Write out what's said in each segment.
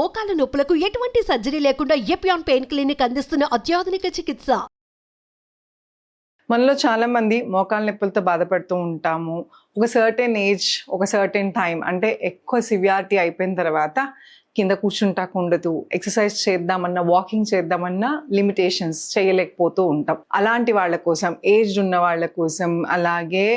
మోకాల నొప్పులకు ఎటువంటి సర్జరీ లేకుండా ఎపియాన్ పెయిన్ క్లినిక్ అందిస్తున్న అత్యాధునిక చికిత్స. మనలో చాలా మంది మోకాల నొప్పులతో బాధపడుతూ ఉంటాము. ఒక సర్టెన్ ఏజ్, ఒక సర్టెన్ టైం, అంటే ఎక్కువ సివియారిటీ అయిపోయిన తర్వాత కింద కూర్చుంటాకు ఉండదు, ఎక్సర్సైజ్ చేద్దామన్నా, వాకింగ్ చేద్దామన్నా లిమిటేషన్స్, చేయలేకపోతూ ఉంటాం. అలాంటి వాళ్ళ కోసం, ఏజ్డ్ ఉన్న వాళ్ళ కోసం, అలాగే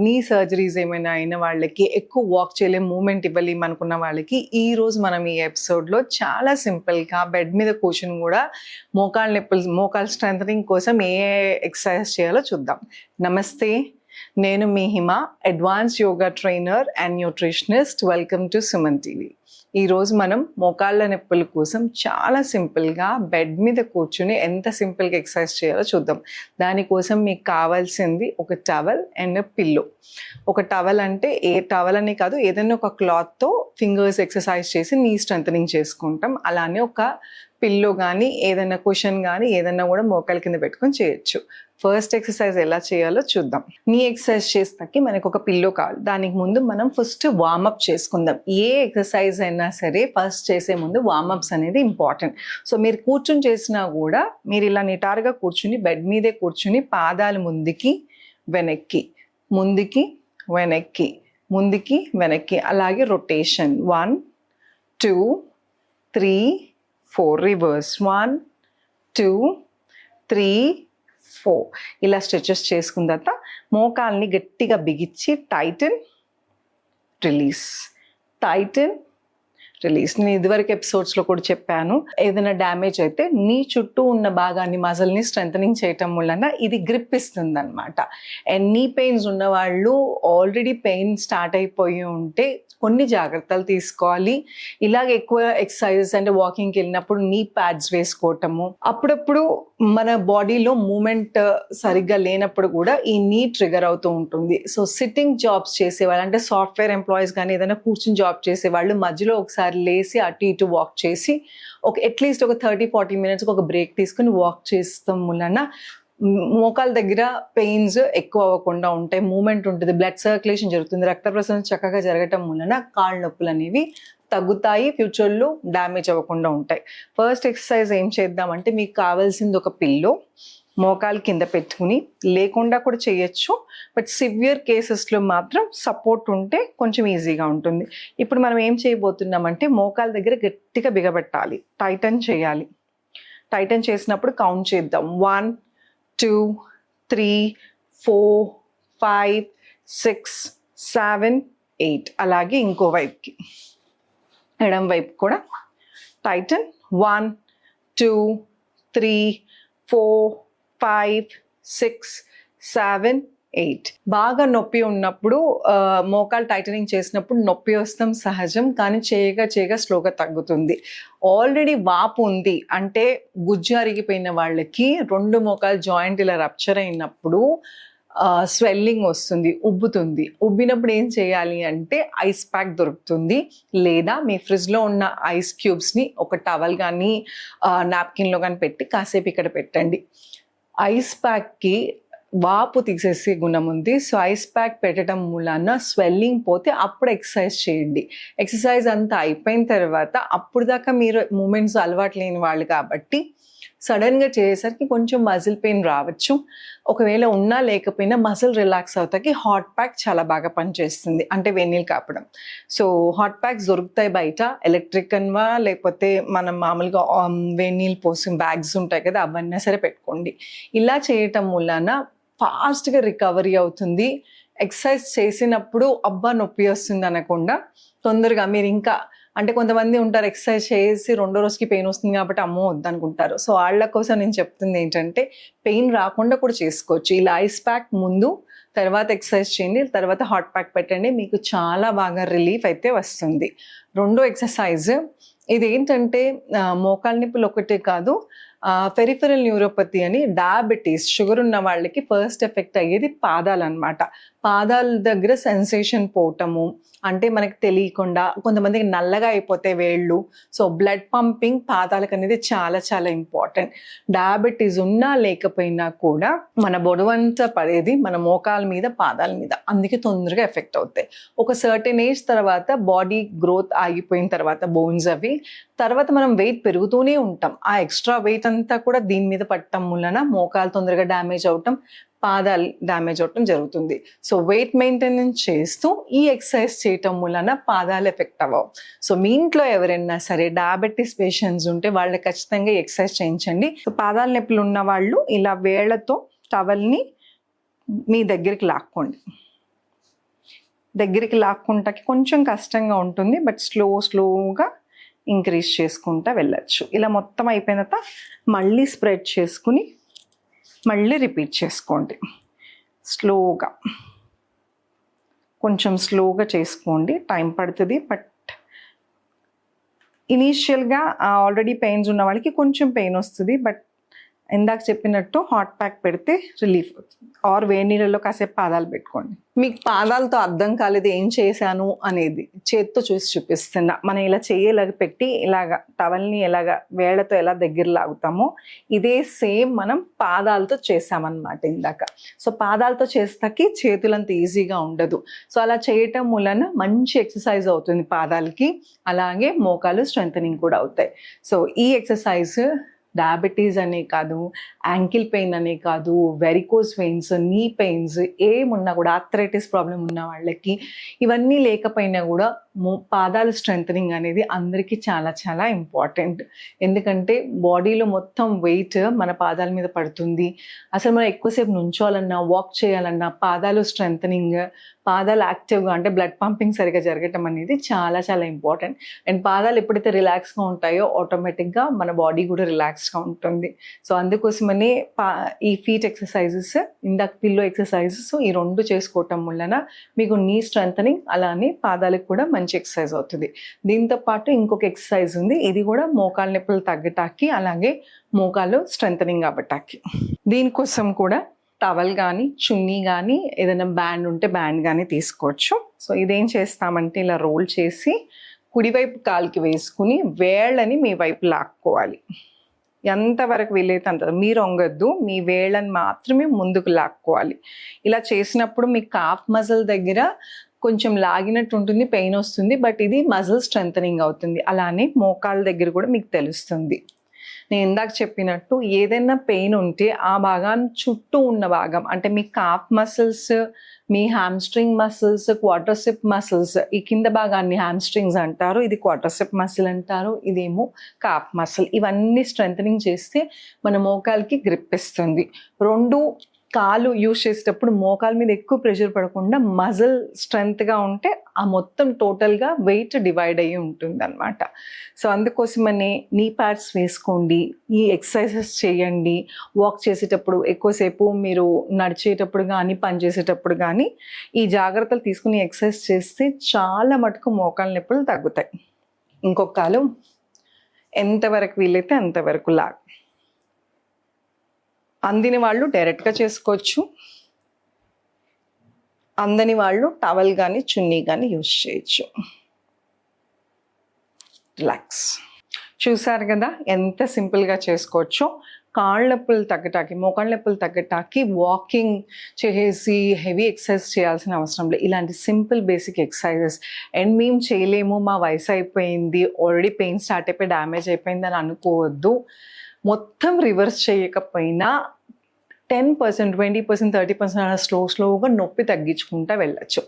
నీ సర్జరీస్ ఏమైనా అయిన వాళ్ళకి, ఎక్కువ వాక్ చేయలేం, మూమెంట్ ఇవ్వలేం అనుకున్న వాళ్ళకి ఈ రోజు మనం ఈ ఎపిసోడ్లో చాలా సింపుల్గా బెడ్ మీద కూర్చుని కూడా మోకాళ్ళ నొప్పులు, మోకాళ్ళ స్ట్రెంథనింగ్ కోసం ఏ ఎక్సర్సైజ్ చేయాలో చూద్దాం. నమస్తే, నేను మీ Hima, advance yoga trainer and nutritionist. Welcome to Suman TV. ఈరోజు మనం మోకాళ్ళ నొప్పుల కోసం చాలా సింపుల్గా బెడ్ మీద కూర్చుని ఎంత సింపుల్గా ఎక్సర్సైజ్ చేయాలో చూద్దాం. దానికోసం మీకు కావాల్సింది ఒక టవల్ అండ్ పిల్లో. ఒక టవల్ అంటే ఏ టవల్ అని కాదు, ఏదైనా ఒక క్లాత్తో ఫింగర్స్ ఎక్సర్సైజ్ చేసి నీ స్ట్రెంథనింగ్ చేసుకుంటాం. అలానే ఒక పిల్లో కానీ, ఏదైనా కుషన్ కానీ, ఏదైనా కూడా మోకాల కింద పెట్టుకొని చేయొచ్చు. ఫస్ట్ ఎక్సర్సైజ్ ఎలా చేయాలో చూద్దాం. నీ ఎక్సర్సైజ్ చేస్తాకి మనకు ఒక పిల్లో కావాలి. దానికి ముందు మనం ఫస్ట్ వార్మప్ చేసుకుందాం. ఏ ఎక్సర్సైజ్ అయినా సరే ఫస్ట్ చేసే ముందు వార్మప్స్ అనేది ఇంపార్టెంట్. సో మీరు కూర్చుని చేసినా కూడా మీరు ఇలా నిటారుగా కూర్చుని బెడ్ మీదే కూర్చుని పాదాలు ముందుకి వెనక్కి, ముందుకి వెనక్కి, ముందుకి వెనక్కి, అలాగే రొటేషన్ 1 2 3 4, రివర్స్ 1 2 3 4. ఇలా స్ట్రెచెస్ చేసుకున్న తర్వాత మోకాల్ని గట్టిగా బిగించి టైటన్, రిలీజ్, టైటన్, రిలీజ్. నేను ఇదివరకు ఎపిసోడ్స్లో కూడా చెప్పాను, ఏదైనా డ్యామేజ్ అయితే నీ చుట్టూ ఉన్న భాగాన్ని, మజిల్ని స్ట్రెంథనింగ్ చేయటం వలన ఇది గ్రిప్ ఇస్తుంది అనమాట. అండ్ నీ పెయిన్స్ ఉన్న వాళ్ళు, ఆల్రెడీ పెయిన్ స్టార్ట్ అయిపోయి ఉంటే కొన్ని జాగ్రత్తలు తీసుకోవాలి. ఇలాగ ఎక్కువ ఎక్సర్సైజెస్ అంటే వాకింగ్కి వెళ్ళినప్పుడు నీ ప్యాడ్స్ వేసుకోవటము, అప్పుడప్పుడు మన బాడీలో మూమెంట్ సరిగ్గా లేనప్పుడు కూడా ఈ నీ ట్రిగర్ అవుతూ ఉంటుంది. సో సిట్టింగ్ జాబ్స్ చేసేవాళ్ళు, అంటే సాఫ్ట్వేర్ ఎంప్లాయీస్ కానీ, ఏదైనా కూర్చుని జాబ్ చేసేవాళ్ళు మధ్యలో ఒకసారి లేసి అటు ఇటు వాక్ చేసి అట్లీస్ట్ ఒక 30-40 మినిట్స్కి ఒక బ్రేక్ తీసుకుని వాక్ చేస్తాం వలన మోకాల దగ్గర పెయిన్స్ ఎక్కువ అవ్వకుండా ఉంటాయి, మూమెంట్ ఉంటుంది, బ్లడ్ సర్క్యులేషన్ జరుగుతుంది, రక్త ప్రసరణ చక్కగా జరగటం వలన కాళ్ళ నొప్పులు అనేవి తగ్గుతాయి, ఫ్యూచర్లో డ్యామేజ్ అవ్వకుండా ఉంటాయి. ఫస్ట్ ఎక్సర్సైజ్ ఏం చేద్దామంటే, మీకు కావాల్సింది ఒక పిల్లో. మోకాలు కింద పెట్టుకుని, లేకుండా కూడా చేయొచ్చు, బట్ సివియర్ కేసెస్లో మాత్రం సపోర్ట్ ఉంటే కొంచెం ఈజీగా ఉంటుంది. ఇప్పుడు మనం ఏం చేయబోతున్నామంటే, మోకాల దగ్గర గట్టిగా బిగబెట్టాలి, టైటన్ చేయాలి. టైటన్ చేసినప్పుడు కౌంట్ చేద్దాం. 1 2 3 4 5 6 7 8. అలాగే ఇంకో వైపుకి, ఎడం వైపు కూడా టైటన్. 1 2 3 4 5 6 7 8. బాగా నొప్పి ఉన్నప్పుడు మోకాలు టైటనింగ్ చేసినప్పుడు నొప్పి వస్తాం సహజం, కానీ చేయగా స్లోగా తగ్గుతుంది. ఆల్రెడీ వాపు ఉంది అంటే గుజ్జు అరిగిపోయిన వాళ్ళకి 2 మోకాలు జాయింట్ ఇలా రప్చర్ అయినప్పుడు స్వెల్లింగ్ వస్తుంది, ఉబ్బుతుంది. ఉబ్బినప్పుడు ఏం చేయాలి అంటే ఐస్ ప్యాక్ దొరుకుతుంది, లేదా మీ ఫ్రిడ్జ్లో ఉన్న ఐస్ క్యూబ్స్ని ఒక టవల్ కానీ నాప్కిన్లో కానీ పెట్టి కాసేపు ఇక్కడ పెట్టండి. ఐస్ ప్యాక్కి వాపు తీసేసే గుణం ఉంది. సో ఐస్ ప్యాక్ పెట్టడం మూలాన స్వెల్లింగ్ పోతే అప్పుడు ఎక్సర్సైజ్ చేయండి. ఎక్సర్సైజ్ అంతా అయిపోయిన తర్వాత, అప్పుడు దాకా మీరు మూమెంట్స్ అలవాటు లేని వాళ్ళు కాబట్టి సడన్గా చేసేసరికి కొంచెం మజిల్ పెయిన్ రావచ్చు. ఒకవేళ ఉన్నా లేకపోయినా మజిల్ రిలాక్స్ అవుతాకి హాట్ ప్యాక్ చాలా బాగా పనిచేస్తుంది, అంటే వేడినీళ్ళు కాపడం. సో హాట్ ప్యాక్స్ దొరుకుతాయి బయట, ఎలక్ట్రిక్ అన్వా, లేకపోతే మనం మామూలుగా వేడినీళ్ళు పోసిన బ్యాగ్స్ ఉంటాయి కదా, అవన్నీ సరే పెట్టుకోండి. ఇలా చేయటం వలన ఫాస్ట్గా రికవరీ అవుతుంది. ఎక్సర్సైజ్ చేసినప్పుడు అబ్బా నొప్పి వస్తుంది అనకుండా తొందరగా మీరు ఇంకా, అంటే కొంతమంది ఉంటారు ఎక్సర్సైజ్ చేసి 2వ రోజుకి పెయిన్ వస్తుంది కాబట్టి అమ్మో వద్దనుకుంటారు. సో వాళ్ళ కోసం నేను చెప్తుంది ఏంటంటే, పెయిన్ రాకుండా కూడా చేసుకోవచ్చు. ఇలా ఐస్ ప్యాక్ ముందు, తర్వాత ఎక్సర్సైజ్ చేయండి, తర్వాత హాట్ ప్యాక్ పెట్టండి, మీకు చాలా బాగా రిలీఫ్ అయితే వస్తుంది. 2వ ఎక్సర్సైజ్ ఇదేంటంటే, మోకాళ్ళ నొప్పులు ఒకటే కాదు, పెరిఫెరల్ న్యూరోపతి అని డయాబెటీస్ షుగర్ ఉన్న వాళ్ళకి ఫస్ట్ ఎఫెక్ట్ అయ్యేది పాదాలు అనమాట. పాదాల దగ్గర సెన్సేషన్ పోవటము, అంటే మనకి తెలియకుండా కొంతమందికి నల్లగా అయిపోతే వేళ్ళు. సో బ్లడ్ పంపింగ్ పాదాలకు అనేది చాలా చాలా ఇంపార్టెంట్. డయాబెటీస్ ఉన్నా లేకపోయినా కూడా మన బొడవంతా పడేది మన మోకాల మీద పాదాల మీద, అందుకే తొందరగా ఎఫెక్ట్ అవుతాయి. ఒక సర్టెన్ ఏజ్ తర్వాత బాడీ గ్రోత్ ఆగిపోయిన తర్వాత బోన్స్ అవి తర్వాత మనం వెయిట్ పెరుగుతూనే ఉంటాం. ఆ ఎక్స్ట్రా వెయిట్ అంతా కూడా దీని మీద పట్టడం వలన మోకాలు తొందరగా డ్యామేజ్ అవటం, పాదాలు డ్యామేజ్ అవటం జరుగుతుంది. సో వెయిట్ మెయింటెనెన్స్ చేస్తూ ఈ ఎక్సర్సైజ్ చేయటం వలన పాదాలు ఎఫెక్ట్ అవ్వవు. సో మీ ఇంట్లో ఎవరైనా సరే డయాబెటీస్ పేషెంట్స్ ఉంటే వాళ్ళకి ఖచ్చితంగా ఎక్సర్సైజ్ చేయించండి. సో పాదాల నొప్పులు ఉన్న వాళ్ళు ఇలా వేళ్లతో టవల్ని మీ దగ్గరికి లాక్కోండి. దగ్గరికి లాక్కుంటాకి కొంచెం కష్టంగా ఉంటుంది, బట్ స్లోగా ఇంక్రీజ్ చేసుకుంటా వెళ్ళచ్చు. ఇలా మొత్తం అయిపోయిన తర్వాత మళ్ళీ స్ప్రెడ్ చేసుకుని మళ్ళీ రిపీట్ చేసుకోండి. స్లోగా, కొంచెం స్లోగా చేసుకోండి, టైం పడుతుంది. బట్ ఇనీషియల్గా ఆల్రెడీ పెయిన్స్ ఉన్న వాళ్ళకి కొంచెం పెయిన్ వస్తుంది, బట్ ఇందాక చెప్పినట్టు హాట్ ప్యాక్ పెడితే రిలీఫ్ అవుతుంది. ఆర్ వేడి నీళ్ళలో కాసేపు పాదాలు పెట్టుకోండి. మీకు పాదాలతో అర్థం కాలేదు ఏం చేశాను అనేది, చేత్తో చూసి చూపిస్తున్నా. మనం ఇలా చేయలాగా పెట్టి ఇలాగా టవల్ని ఎలాగా వేళ్లతో ఎలా దగ్గర లాగుతామో ఇదే సేమ్ మనం పాదాలతో చేసామన్నమాట ఇందాక. సో పాదాలతో చేస్తాకి చేతులంత ఈజీగా ఉండదు. సో అలా చేయటం వలన మంచి ఎక్సర్సైజ్ అవుతుంది పాదాలకి, అలాగే మోకాలు స్ట్రెంథనింగ్ కూడా అవుతాయి. సో ఈ ఎక్సర్సైజ్ డయాబెటీస్ అనే కాదు, యాంకిల్ పెయిన్ అనే కాదు, వెరికోస్ వెయిన్స్, నీ పెయిన్స్ ఏమున్నా కూడా, ఆర్థరైటిస్ ప్రాబ్లం ఉన్న వాళ్ళకి, ఇవన్నీ లేకపోయినా కూడా పాదాలు స్ట్రెంథనింగ్ అనేది అందరికీ చాలా చాలా ఇంపార్టెంట్. ఎందుకంటే బాడీలో మొత్తం వెయిట్ మన పాదాల మీద పడుతుంది. అసలు మనం ఎక్కువసేపు నుంచోవాలన్నా, వాక్ చేయాలన్నా పాదాలు స్ట్రెంథనింగ్, పాదాలు యాక్టివ్గా అంటే బ్లడ్ పంపింగ్ సరిగా జరగటం అనేది చాలా చాలా ఇంపార్టెంట్. అండ్ పాదాలు ఎప్పుడైతే రిలాక్స్గా ఉంటాయో ఆటోమేటిక్గా మన బాడీ కూడా రిలాక్స్గా ఉంటుంది. సో అందుకోసమని ఈ ఫీట్ ఎక్సర్సైజెస్, ఇందాక పిల్లో ఎక్సర్సైజెస్, ఈ రెండు చేసుకోవటం వలన మీకు నీ స్ట్రెంథనింగ్ అలానే పాదాలకు కూడా మంచి ఎక్సర్సైజ్ అవుతుంది. దీంతో పాటు ఇంకొక ఎక్సర్సైజ్ ఉంది, ఇది కూడా మోకాలు నొప్పులు తగ్గటానికి అలాగే మోకాలు స్ట్రెంథనింగ్ అవ్వటానికి. దీనికోసం కూడా టవల్ కానీ చున్నీ కానీ ఏదైనా బ్యాండ్ ఉంటే బ్యాండ్ కానీ తీసుకోవచ్చు. సో ఇదేం చేస్తామంటే ఇలా రోల్ చేసి కుడివైపు కాలుకి వేసుకుని వేళ్ళని మీ వైపు లాక్కోవాలి. ఎంతవరకు వీలైతే అంత, మీరు వంగద్దు, మీ వేళ్ళని మాత్రమే ముందుకు లాక్కోవాలి. ఇలా చేసినప్పుడు మీ కాఫ్ మజిల్ దగ్గర కొంచెం లాగినట్టు ఉంటుంది, పెయిన్ వస్తుంది, బట్ ఇది మజిల్ స్ట్రెంథనింగ్ అవుతుంది. అలానే మోకాళ్ళ దగ్గర కూడా మీకు తెలుస్తుంది. నేను ఇందాక చెప్పినట్టు ఏదైనా పెయిన్ ఉంటే ఆ భాగాన్ని చుట్టూ ఉన్న భాగం అంటే మీ కాఫ్ మసిల్స్, మీ హ్యామ్స్ట్రింగ్ మసిల్స్, క్వాడ్రిసెప్ మసిల్స్, ఈ కింద భాగాన్ని హ్యామ్స్ట్రింగ్స్ అంటారు, ఇది క్వాడ్రిసెప్ మసిల్ అంటారు, ఇదేమో కాఫ్ మసిల్. ఇవన్నీ స్ట్రెంథనింగ్ చేస్తే మన మోకాలకి గ్రిప్ ఇస్తుంది. రెండు కాలు యూజ్ చేసేటప్పుడు మోకాల మీద ఎక్కువ ప్రెషర్ పడకుండా మజిల్ స్ట్రెంగ్త్గా ఉంటే ఆ మొత్తం టోటల్గా వెయిట్ డివైడ్ అయ్యి ఉంటుంది అనమాట. సో అందుకోసమని నీ ప్యాడ్స్ వేసుకోండి, ఈ ఎక్సర్సైజెస్ చేయండి. వాక్ చేసేటప్పుడు ఎక్కువసేపు మీరు నడిచేటప్పుడు కానీ పని చేసేటప్పుడు కానీ ఈ జాగ్రత్తలు తీసుకుని ఎక్సర్సైజ్ చేస్తే చాలా మటుకు మోకాల నొప్పులు తగ్గుతాయి. ఇంకొక కాలు ఎంతవరకు వీలైతే అంతవరకు లాగ్. అందిని వాళ్ళు డైరెక్ట్గా చేసుకోవచ్చు, అందని వాళ్ళు టవల్ కానీ చున్నీ కానీ యూజ్ చేయొచ్చు. రిలాక్స్. చూసారు కదా ఎంత సింపుల్గా చేసుకోవచ్చో. కాళ్ళ నొప్పులు తగ్గటానికి, మోకాళ్ళ నొప్పులు తగ్గటానికి వాకింగ్ చేసి హెవీ ఎక్సర్సైజ్ చేయాల్సిన అవసరం లేదు. ఇలాంటి సింపుల్ బేసిక్ ఎక్సర్సైజెస్. అండ్ మేము చేయలేము, మా వయసు అయిపోయింది, ఆల్రెడీ పెయిన్ స్టార్ట్ అయిపోయి డ్యామేజ్ అయిపోయింది అని అనుకోవద్దు. మొత్తం రివర్స్ చేయకపోయినా 10%, 20%, 30% అలా స్లోగా నొప్పి తగ్గించుకుంటా వెళ్ళచ్చు.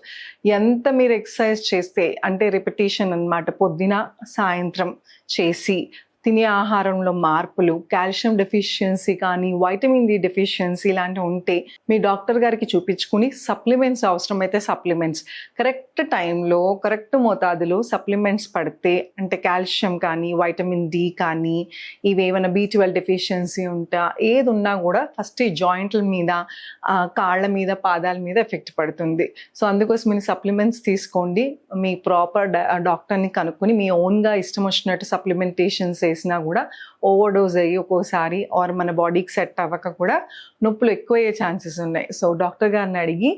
ఎంత మీరు ఎక్సర్సైజ్ చేస్తే అంటే రిపిటేషన్ అన్నమాట, పొద్దున సాయంత్రం చేసి తినే ఆహారంలో మార్పులు, కాల్షియం డెఫిషియన్సీ కానీ వైటమిన్ డి డెఫిషియన్సీ ఇలాంటివి ఉంటే మీ డాక్టర్ గారికి చూపించుకుని సప్లిమెంట్స్ అవసరమైతే సప్లిమెంట్స్ కరెక్ట్ టైంలో కరెక్ట్ మోతాదులో సప్లిమెంట్స్ పడితే, అంటే కాల్షియం కానీ వైటమిన్ డి కానీ ఇవేమైనా B12 డెఫిషియన్సీ ఉంటా ఏది ఉన్నా కూడా ఫస్ట్ ఈ జాయింట్ల మీద, కాళ్ళ మీద, పాదాల మీద ఎఫెక్ట్ పడుతుంది. సో అందుకోసం మీరు సప్లిమెంట్స్ తీసుకోండి. మీ ప్రాపర్ డాక్టర్ని కనుక్కొని మీ ఓన్గా ఇష్టం వచ్చినట్టు సప్లిమెంటేషన్స్ చేసినా కూడా ఓవర్డోస్ అయ్యి ఒక్కోసారి ఆర్ మన బాడీకి సెట్ అవ్వక కూడా నొప్పులు ఎక్కువ అయ్యే ఛాన్సెస్ ఉన్నాయి. సో డాక్టర్ గారిని అడిగి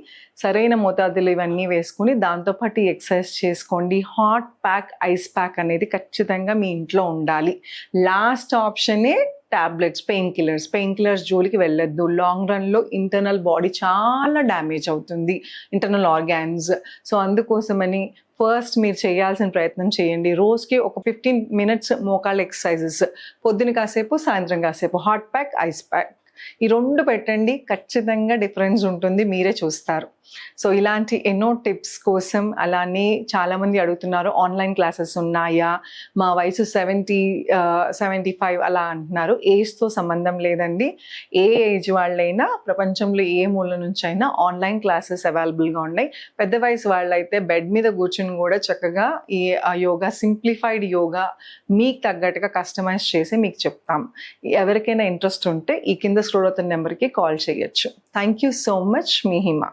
సరైన మోతాదులు ఇవన్నీ వేసుకుని దాంతోపాటు ఎక్సర్సైజ్ చేసుకోండి. హాట్ ప్యాక్, ఐస్ ప్యాక్ అనేది ఖచ్చితంగా మీ ఇంట్లో ఉండాలి. లాస్ట్ ఆప్షనే టాబ్లెట్స్, పెయిన్ కిల్లర్స్ జోలికి వెళ్ళొద్దు. లాంగ్ రన్లో ఇంటర్నల్ బాడీ చాలా డ్యామేజ్ అవుతుంది, ఇంటర్నల్ ఆర్గాన్స్. సో అందుకోసమని ఫస్ట్ మీరు చేయాల్సిన ప్రయత్నం చేయండి. రోజుకి ఒక 15 minutes మోకాళ్ళ ఎక్సర్సైజెస్, పొద్దున కాసేపు సాయంత్రం కాసేపు, హాట్ ప్యాక్, ఐస్ ప్యాక్, ఈ 2 పెట్టండి. ఖచ్చితంగా డిఫరెన్స్ ఉంటుంది, మీరే చూస్తారు. సో ఇలాంటి ఎన్నో టిప్స్ కోసం, అలానే చాలామంది అడుగుతున్నారు ఆన్లైన్ క్లాసెస్ ఉన్నాయా, మా వయసు 70-75 అలా అంటున్నారు. ఏజ్తో సంబంధం లేదండి. ఏ ఏజ్ వాళ్ళైనా ప్రపంచంలో ఏ మూల నుంచి అయినా ఆన్లైన్ క్లాసెస్ అవైలబుల్గా ఉన్నాయి. పెద్ద వయసు వాళ్ళైతే బెడ్ మీద కూర్చుని కూడా చక్కగా ఈ యోగా, సింప్లిఫైడ్ యోగా మీకు తగ్గట్టుగా కస్టమైజ్ చేసి మీకు చెప్తాం. ఎవరికైనా ఇంట్రెస్ట్ ఉంటే ఈ కింద స్క్రోల్ అవుతున్న నెంబర్కి కాల్ చేయొచ్చు. Thank you so much. Me Hima.